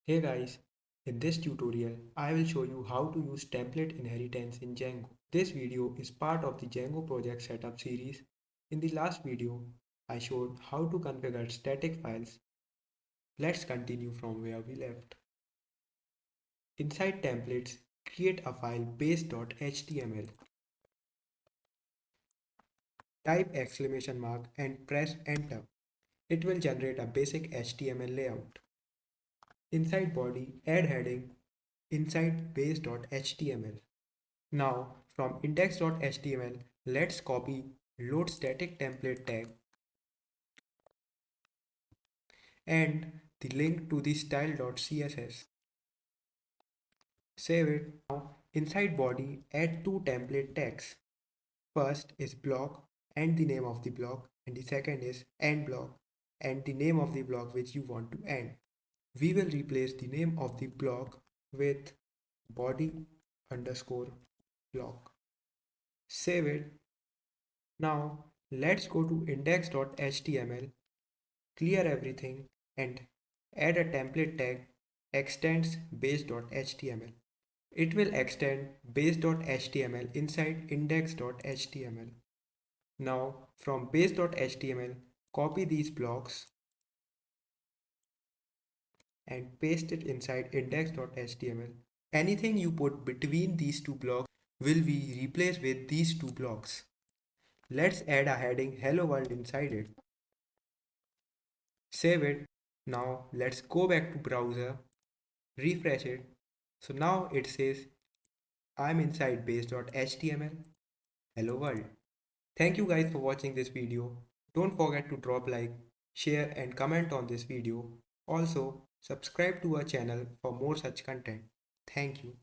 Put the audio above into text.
Hey guys, in this tutorial, I will show you how to use template inheritance in Django. This video is part of the Django project setup series. In the last video, I showed how to configure static files. Let's continue from where we left. Inside templates, create a file base.html. Type exclamation mark and press enter. It will generate a basic HTML layout. Inside body, add heading inside base.html. Now from index.html, let's copy load static template tag and the link to the style.css. Save it. Now inside body, add two template tags. First is block and the name of the block, and the second is end block and the name of the block which you want to end. We will replace the name of the block with body underscore block. Save it. Now let's go to index.html, clear everything and add a template tag extends base.html. It will extend base.html inside index.html. Now from base.html, copy these blocks and paste it inside index.html. Anything you put between these two blocks will be replaced with these two blocks. Let's add a heading hello world inside it. Save it. Now let's go back to browser, refresh it. So now it says I'm inside base.html. Hello world. Thank you guys for watching this video. Don't forget to drop like, share and comment on this video. Also, subscribe to our channel for more such content. Thank you.